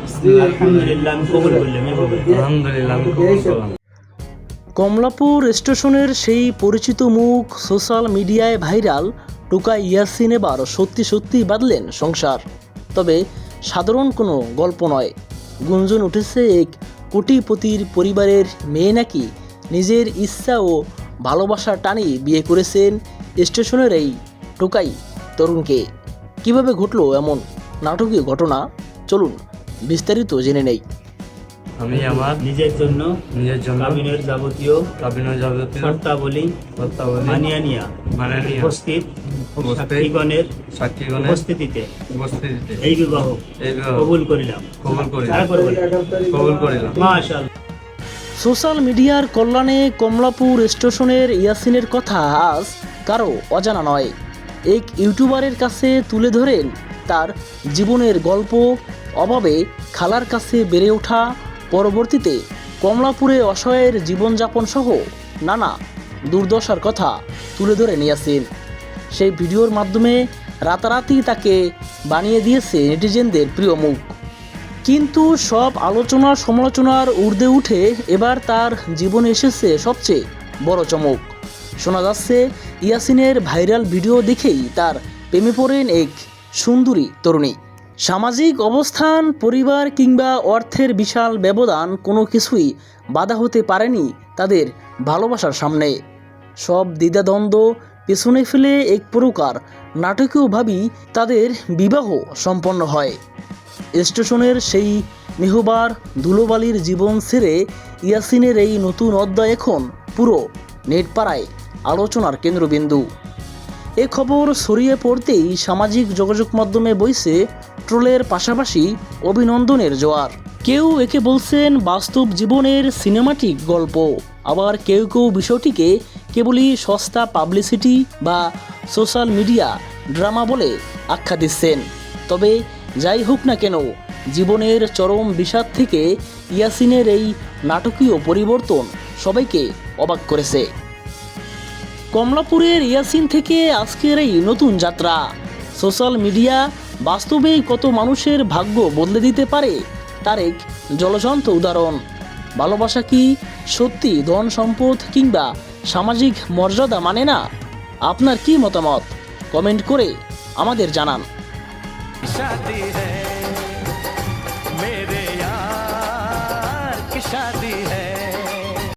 আলহামদুলিল্লাহ আমি কবুল করলাম এভাবে। আলহামদুলিল্লাহ আমি কবুল করলাম। কমলাপুর স্টেশনের সেই পরিচিত মুখ সোশ্যাল মিডিয়ায় ভাইরাল টোকা ইয়াসিন এবার সত্যি সত্যি বাঁধলেন সংসার। তবে সাধারণ কোনো গল্প নয়, গুঞ্জন উঠেছে এক কোটিপতির পরিবারের মেয়ে নাকি নিজের ইচ্ছা ও ভালোবাসার টানে বিয়ে করেছেন স্টেশনের এই টোকাই তরুণকে। কিভাবে ঘটলো এমন নাটকীয় ঘটনা, চলুন বিস্তারিত জেনে নেই। আমি আমার নিজের জন্য কাবিনের যাবতীয় শর্তাবলী মানিয়া নিয়া উপস্থিত সাক্ষীগণের উপস্থিতিতে এই বিবাহ কবুল করিলাম। মাশাআল্লাহ। সোশ্যাল মিডিয়ার কল্যাণে কমলাপুর স্টেশনের ইয়াসিনের কথা আজ কারো অজানা নয়। এক ইউটিউবারের কাছে তুলে ধরেন তার জীবনের গল্প, অভাবে খালার কাছে বেড়ে ওঠা, পরবর্তীতে কমলাপুরে অসহায়ের জীবনযাপন সহ নানা দুর্দশার কথা তুলে ধরেন ইয়াসিন। সেই ভিডিওর মাধ্যমে রাতারাতি তাকে বানিয়ে দিয়েছে নেটিজেনদের প্রিয় মুখ। কিন্তু সব আলোচনা সমালোচনার ঊর্ধ্বে উঠে এবার তার জীবনে এসেছে সবচেয়ে বড় চমক। শোনা যাচ্ছে ইয়াসিনের ভাইরাল ভিডিও দেখেই তার প্রেমে পড়েন এক সুন্দরী তরুণী। সামাজিক অবস্থান, পরিবার কিংবা অর্থের বিশাল ব্যবধান কোনো কিছুই বাধা হতে পারেনি তাদের ভালোবাসার সামনে। সব দ্বিধাদ্বন্দ্ব পেছনে ফেলে এক প্রকার নাটকীয়ভাবেই তাদের বিবাহ সম্পন্ন হয়। স্টেশনের সেই মেহবার ধুলোবালির জীবন ছেড়ে ইয়াসিনের এই নতুন অধ্যায় এখন পুরো নেটপাড়ায় আলোচনার কেন্দ্রবিন্দু। এ খবর ছড়িয়ে পড়তেই সামাজিক যোগাযোগ মাধ্যমে বইছে ট্রোলের পাশাপাশি অভিনন্দনের জোয়ার। কেউ একে বলছেন বাস্তব জীবনের সিনেমাটিক গল্প, আবার কেউ কেউ বিষয়টিকে কেবলই সস্তা পাবলিসিটি বা সোশ্যাল মিডিয়া ড্রামা বলে আখ্যা দিচ্ছেন। তবে যাই হোক না কেন, জীবনের চরম বিষাদ থেকে ইয়াসিনের এই নাটকীয় পরিবর্তন সবাইকে অবাক করেছে। কমলাপুরের ইয়াসিন থেকে আজকের এই নতুন যাত্রা, সোশ্যাল মিডিয়া বাস্তবেই কত মানুষের ভাগ্য বদলে দিতে পারে তার এক জ্বলজ্বন্ত উদাহরণ। ভালোবাসা কি সত্যি ধন সম্পদ কিংবা সামাজিক মর্যাদা মানে না? আপনার কি মতামত? কমেন্ট করে আমাদের জানান।